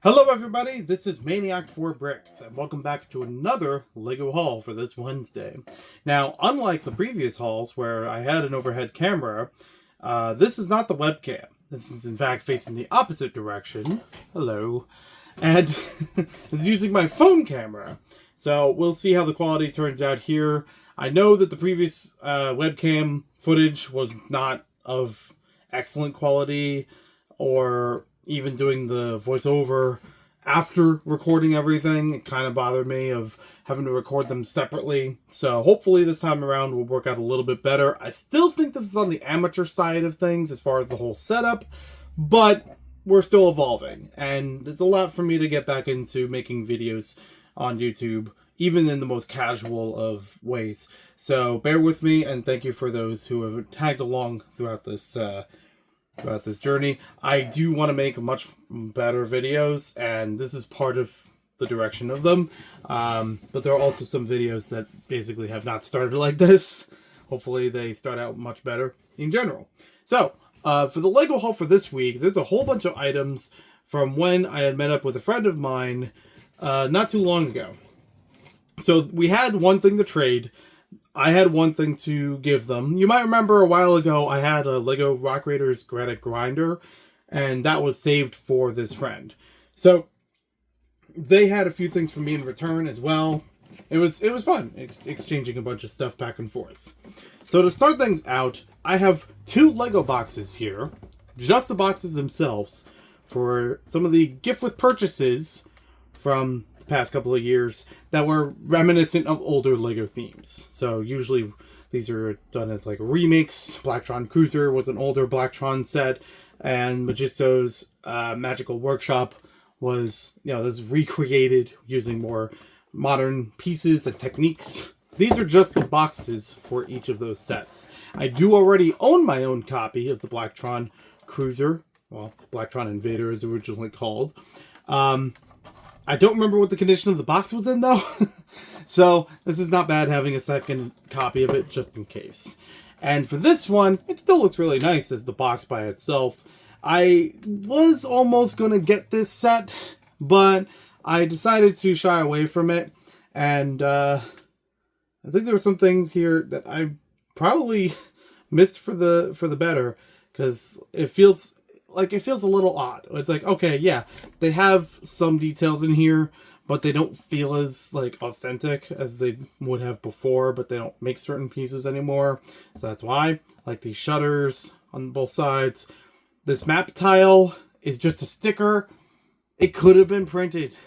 Hello everybody, this is Maniac4Bricks, and welcome back to another LEGO haul for this Wednesday. Now, unlike the previous hauls where I had an overhead camera, this is not the webcam. This is in fact facing the opposite direction. Hello. And it's using my phone camera. So we'll see how the quality turns out here. I know that the previous webcam footage was not of excellent quality, or even doing the voiceover after recording everything, it kind of bothered me of having to record them separately. So hopefully this time around will work out a little bit better. I still think this is on the amateur side of things as far as the whole setup, but we're still evolving, and it's a lot for me to get back into making videos on YouTube, even in the most casual of ways. So bear with me, and thank you for those who have tagged along throughout this journey. I do want to make much better videos, and this is part of the direction of them. But there are also some videos that basically have not started like this. Hopefully they start out much better in general. So, for the LEGO haul for this week, there's a whole bunch of items from when I had met up with a friend of mine not too long ago. So we had one thing to trade. I had one thing to give them. You might remember a while ago I had a LEGO Rock Raiders Granite Grinder, and that was saved for this friend. So they had a few things for me in return as well. It was fun exchanging a bunch of stuff back and forth. So to start things out, I have two LEGO boxes here, just the boxes themselves, for some of the gift with purchases from past couple of years that were reminiscent of older LEGO themes. So usually these are done as like remakes. Blacktron Cruiser was an older Blacktron set, and Magisto's Magical Workshop was, this is recreated using more modern pieces and techniques. These are just the boxes for each of those sets. I do already own my own copy of the Blacktron Cruiser, well, Blacktron Invader is originally called. I don't remember what the condition of the box was in, though. So this is not bad having a second copy of it just in case. And for this one, it still looks really nice as the box by itself. I was almost going to get this set, but I decided to shy away from it. And I think there were some things here that I probably missed for the better, because it feels a little odd. It's like, okay, yeah, they have some details in here, but they don't feel as authentic as they would have before, but they don't make certain pieces anymore. So that's why. Like these shutters on both sides. This map tile is just a sticker. It could have been printed,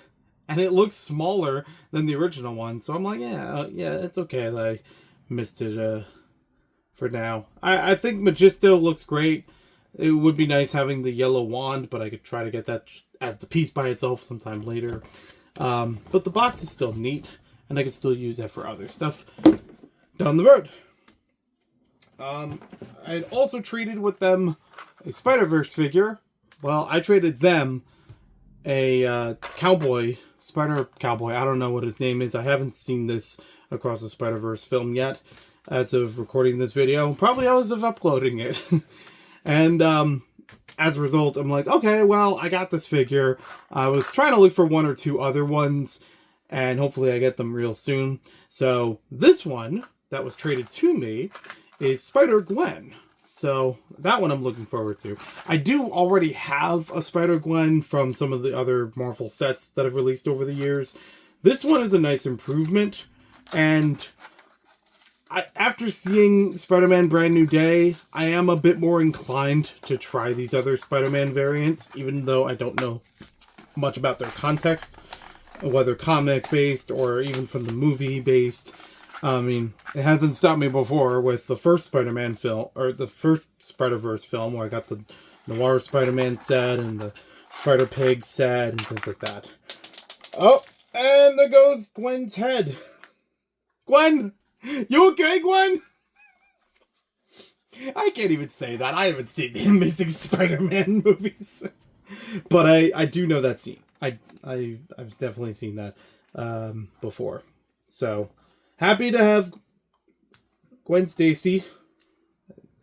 and it looks smaller than the original one. So I'm like, yeah, it's okay that I missed it for now. I think Magisto looks great. It would be nice having the yellow wand, but I could try to get that just as the piece by itself sometime later. But the box is still neat, and I can still use that for other stuff down the road. I had also traded with them a Spider-Verse figure. Well, I traded them a cowboy, Spider Cowboy. I don't know what his name is. I haven't seen this Across the Spider-Verse film yet as of recording this video. Probably as of uploading it. And as a result, I'm like, okay, well, I got this figure. I was trying to look for one or two other ones, and hopefully I get them real soon. So this one that was traded to me is Spider-Gwen. So that one I'm looking forward to. I do already have a Spider-Gwen from some of the other Marvel sets that I've released over the years. This one is a nice improvement, and after seeing Spider-Man Brand New Day, I am a bit more inclined to try these other Spider-Man variants, even though I don't know much about their context, whether comic-based or even from the movie-based. I mean, it hasn't stopped me before with the first Spider-Man film, or the first Spider-Verse film, where I got the Noir Spider-Man set and the Spider-Pig set and things like that. Oh, and there goes Gwen's head. Gwen! You okay, Gwen? I can't even say that. I haven't seen the Amazing Spider-Man movies. But I do know that scene. I've definitely seen that before. So, happy to have Gwen Stacy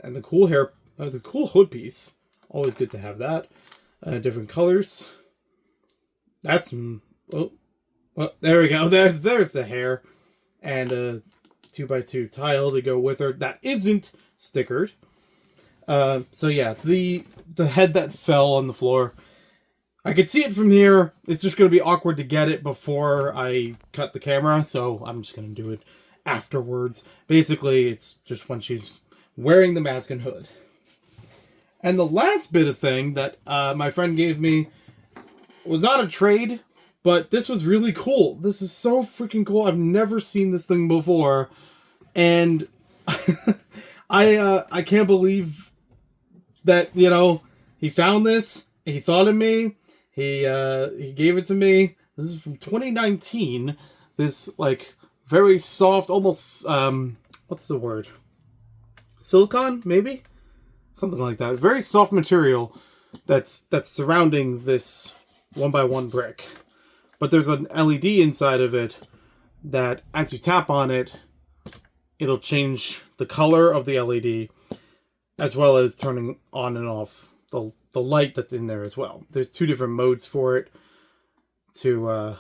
and the cool hair, the cool hood piece. Always good to have that. Different colors. That's... Oh, well, there we go. There's the hair. And a 2x2 tile to go with her. That isn't stickered. So yeah, the head that fell on the floor, I could see it from here. It's just going to be awkward to get it before I cut the camera, so I'm just going to do it afterwards. Basically, it's just when she's wearing the mask and hood. And the last bit of thing that my friend gave me was not a trade, but this was really cool. This is so freaking cool. I've never seen this thing before. And I can't believe that, you know, he found this. He thought of me. He gave it to me. This is from 2019. This, like, very soft, almost, what's the word? Silicone, maybe? Something like that. Very soft material that's surrounding this 1x1 brick. But there's an LED inside of it that, as you tap on it, it'll change the color of the LED, as well as turning on and off the light that's in there as well. There's 2 different modes for it to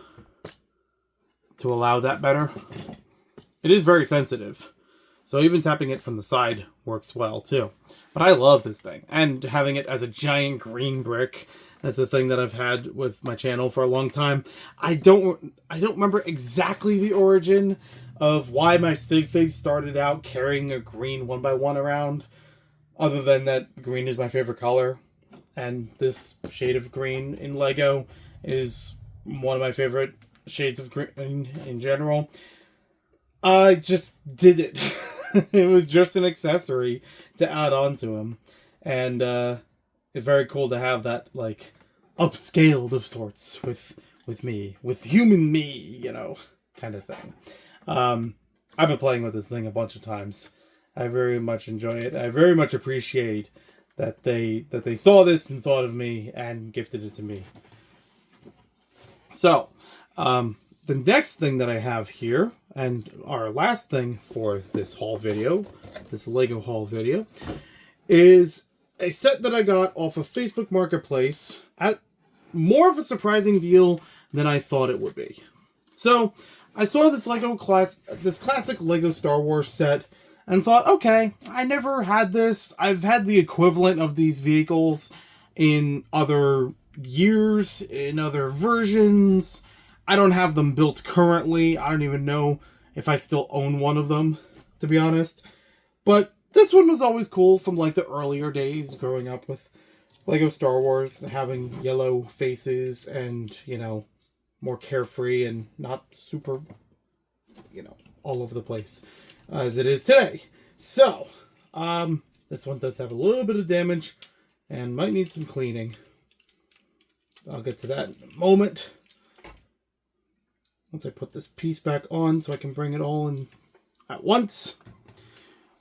allow that better. It is very sensitive, so even tapping it from the side works well too. But I love this thing, and having it as a giant green brick. That's a thing that I've had with my channel for a long time. I don't remember exactly the origin of why my sig figs started out carrying a green 1x1 around, other than that green is my favorite color, and this shade of green in Lego is one of my favorite shades of green in general. I just did it. It was just an accessory to add on to him, and it's very cool to have that, like, upscaled of sorts with me, with human me, you know, kind of thing. I've been playing with this thing a bunch of times. I very much enjoy it. I very much appreciate that they saw this and thought of me and gifted it to me. So, the next thing that I have here, and our last thing for this haul video, this Lego haul video, is a set that I got off of Facebook Marketplace at more of a surprising deal than I thought it would be. So, I saw this classic Lego Star Wars set and thought, okay, I never had this. I've had the equivalent of these vehicles in other years, in other versions. I don't have them built currently. I don't even know if I still own one of them, to be honest. But this one was always cool from, like, the earlier days growing up with Lego Star Wars, having yellow faces and, you know, more carefree and not super, you know, all over the place as it is today. So, this one does have a little bit of damage and might need some cleaning. I'll get to that in a moment. Once I put this piece back on so I can bring it all in at once.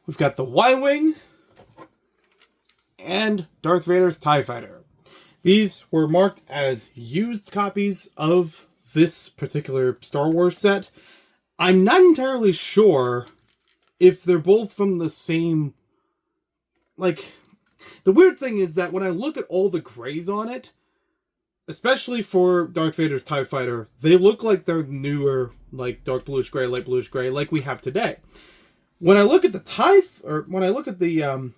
We've got the Y-Wing and Darth Vader's TIE Fighter. These were marked as used copies of this particular Star Wars set. I'm not entirely sure if they're both from the same... Like, the weird thing is that when I look at all the grays on it, especially for Darth Vader's TIE Fighter, they look like they're newer, like dark bluish gray, light bluish gray, like we have today. When I look at the when I look at the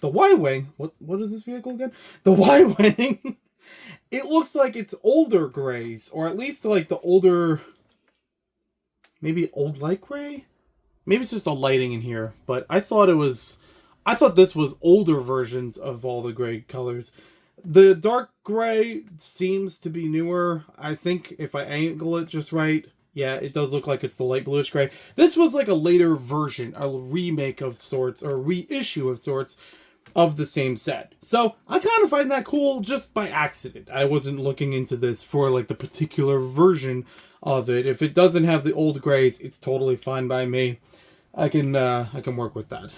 Y-Wing, what is this vehicle again? The Y-Wing, it looks like it's older grays, or at least like the older, maybe old light gray? Maybe it's just a lighting in here, but I thought this was older versions of all the gray colors. The dark gray seems to be newer. I think if I angle it just right, yeah, it does look like it's the light bluish gray. This was like a later version, a remake of sorts, or reissue of sorts, of the same set. So, I kind of find that cool just by accident. I wasn't looking into this for, like, the particular version of it. If it doesn't have the old grays, it's totally fine by me. I can work with that.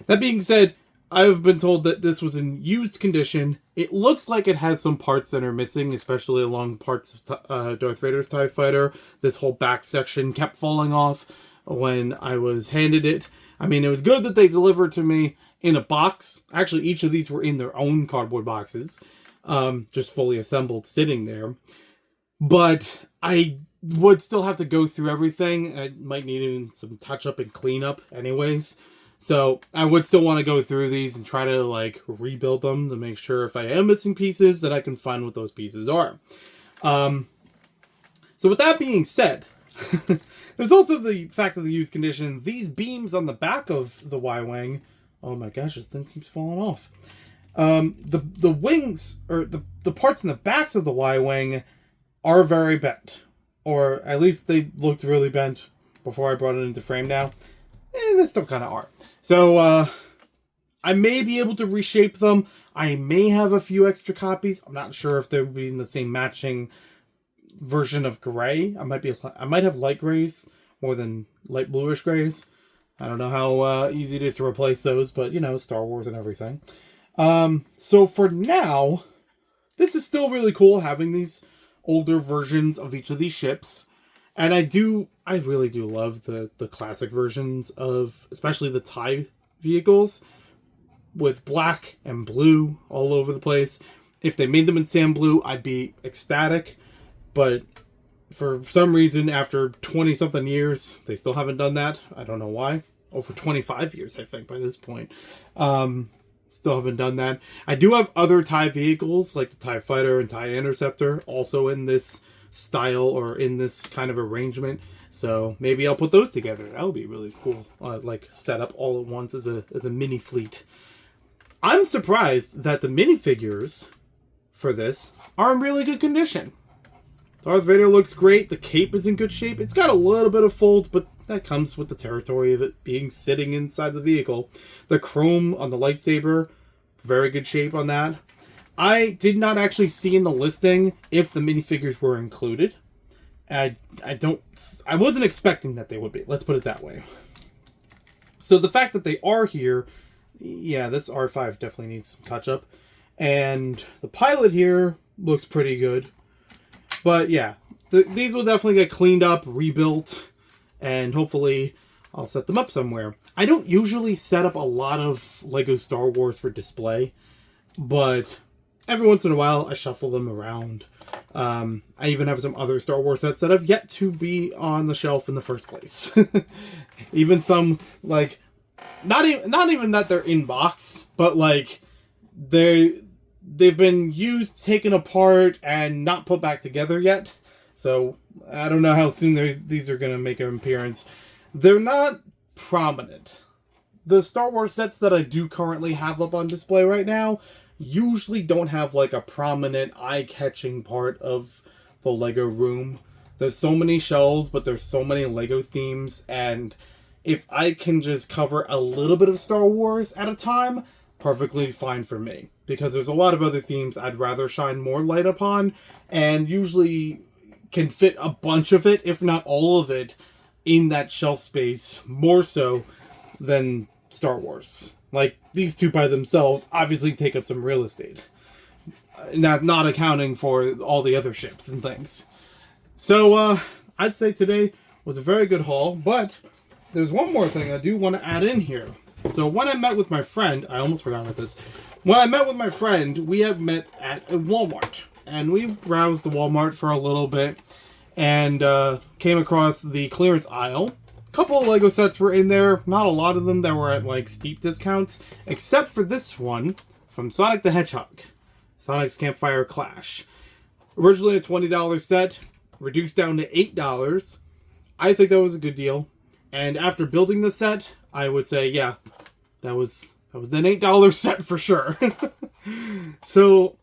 That being said, I've been told that this was in used condition. It looks like it has some parts that are missing, especially along parts of Darth Vader's TIE Fighter. This whole back section kept falling off when I was handed it. I mean, it was good that they delivered to me in a box. Actually, each of these were in their own cardboard boxes. just fully assembled sitting there. But I would still have to go through everything. I might need even some touch up and cleanup anyways. So I would still want to go through these and try to like rebuild them to make sure if I am missing pieces that I can find what those pieces are. So with that being said, there's also the fact of the used condition. These beams on the back of the Y-Wing, oh my gosh, this thing keeps falling off. The wings, or the parts in the backs of the Y-Wing are very bent. Or at least they looked really bent before I brought it into frame now. They still kind of are. So, I may be able to reshape them. I may have a few extra copies. I'm not sure if they'll be in the same matching version of gray. I might have light grays more than light bluish grays. I don't know how easy it is to replace those, but you know, Star Wars and everything. So for now, this is still really cool having these older versions of each of these ships. And I really do love the classic versions of, especially the TIE vehicles with black and blue all over the place. If they made them in sand blue, I'd be ecstatic. But for some reason, after 20 something years, they still haven't done that. I don't know why. Over 25 years, I think, by this point. Still haven't done that. I do have other TIE vehicles, like the TIE Fighter and TIE Interceptor, also in this style or in this kind of arrangement. So maybe I'll put those together. That would be really cool. Like set up all at once as a mini fleet. I'm surprised that the minifigures for this are in really good condition. Darth Vader looks great. The cape is in good shape. It's got a little bit of folds, but that comes with the territory of it being sitting inside the vehicle. The chrome on the lightsaber, very good shape on that. I did not actually see in the listing if the minifigures were included. I wasn't expecting that they would be. Let's put it that way. So the fact that they are here, yeah, this R5 definitely needs some touch up. And the pilot here looks pretty good. But yeah, these will definitely get cleaned up, rebuilt, and hopefully I'll set them up somewhere. I don't usually set up a lot of LEGO Star Wars for display, but every once in a while I shuffle them around. I even have some other Star Wars sets that have yet to be on the shelf in the first place. Even some, like, not even that they're in box, but like they've been used, taken apart, and not put back together yet. So I don't know how soon these are going to make an appearance. They're not prominent. The Star Wars sets that I do currently have up on display right now usually don't have like a prominent eye-catching part of the LEGO room. There's so many shelves, but there's so many LEGO themes, and if I can just cover a little bit of Star Wars at a time, perfectly fine for me. Because there's a lot of other themes I'd rather shine more light upon, and usually can fit a bunch of it, if not all of it, in that shelf space, more so than Star Wars. Like, these two by themselves obviously take up some real estate. Not accounting for all the other ships and things. So, I'd say today was a very good haul, but there's one more thing I do want to add in here. So when I met with my friend, I almost forgot about this. When I met with my friend, we had met at a Walmart. And we browsed the Walmart for a little bit and came across the clearance aisle. A couple of LEGO sets were in there. Not a lot of them that were at like steep discounts. Except for this one from Sonic the Hedgehog. Sonic's Campfire Clash. Originally a $20 set. Reduced down to $8. I think that was a good deal. And after building the set, I would say, yeah, that was an $8 set for sure. So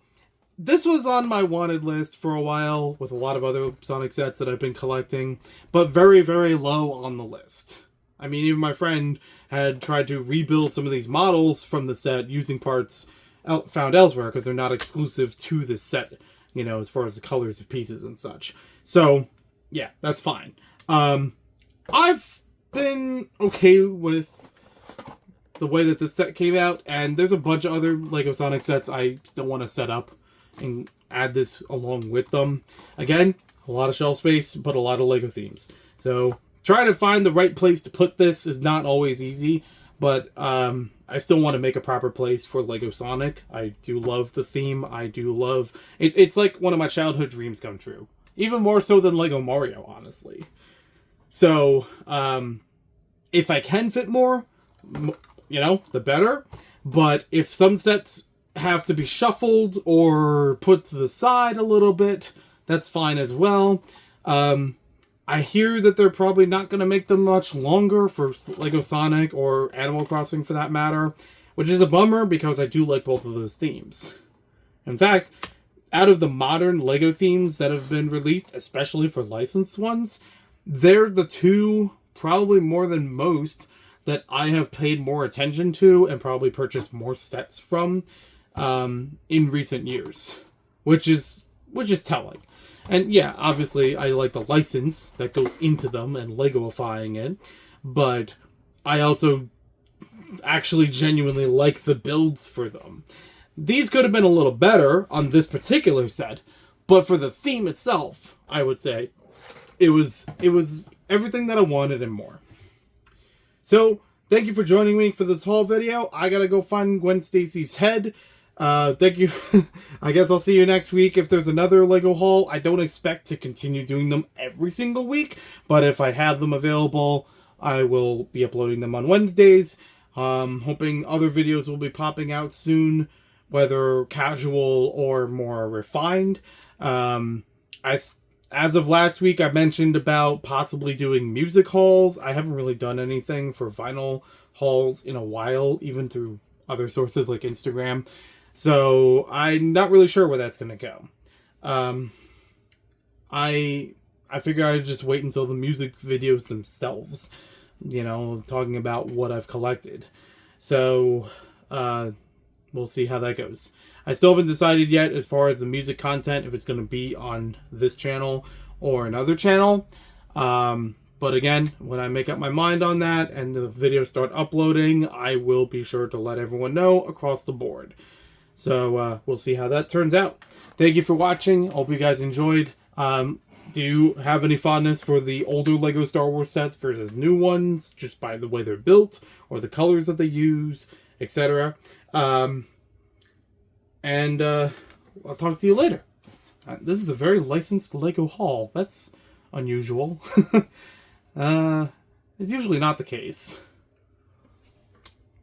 this was on my wanted list for a while with a lot of other Sonic sets that I've been collecting, but very, very low on the list. I mean, even my friend had tried to rebuild some of these models from the set using parts found elsewhere because they're not exclusive to this set, you know, as far as the colors of pieces and such. So, yeah, that's fine. I've been okay with the way that this set came out, and there's a bunch of other LEGO Sonic sets I still want to set up and add this along with them. Again, a lot of shelf space, but a lot of LEGO themes. So trying to find the right place to put this is not always easy, But I still want to make a proper place for Lego Sonic. I do love the theme. I do love it. It's like one of my childhood dreams come true. Even more so than Lego Mario, honestly. So, if I can fit more, the better. But if some sets have to be shuffled or put to the side a little bit, that's fine as well. I hear that they're probably not going to make them much longer for Lego Sonic or Animal Crossing for that matter, which is a bummer because I do like both of those themes. In fact, out of the modern Lego themes that have been released, especially for licensed ones, they're the two, probably more than most, that I have paid more attention to and probably purchased more sets from in recent years, which is telling. And yeah, obviously I like the license that goes into them and Legoifying it, but I also actually genuinely like the builds for them. These could have been a little better on this particular set, but for the theme itself, I would say it was everything that I wanted and more. So, thank you for joining me for this haul video. I gotta go find Gwen Stacy's head. Thank you. I guess I'll see you next week if there's another Lego haul. I don't expect to continue doing them every single week, but if I have them available, I will be uploading them on Wednesdays. Hoping other videos will be popping out soon, whether casual or more refined. As of last week, I mentioned about possibly doing music hauls. I haven't really done anything for vinyl hauls in a while, even through other sources like Instagram. So I'm not really sure where that's going to go. I figure I'd just wait until the music videos themselves, talking about what I've collected. So we'll see how that goes. I still haven't decided yet as far as the music content, if it's going to be on this channel or another channel. But again, when I make up my mind on that and the videos start uploading, I will be sure to let everyone know across the board. So we'll see how that turns out. Thank you for watching. Hope you guys enjoyed. Do you have any fondness for the older Lego Star Wars sets versus new ones, just by the way they're built or the colors that they use, etc.? And I'll talk to you later. This is a very licensed Lego haul. That's unusual. It's usually not the case.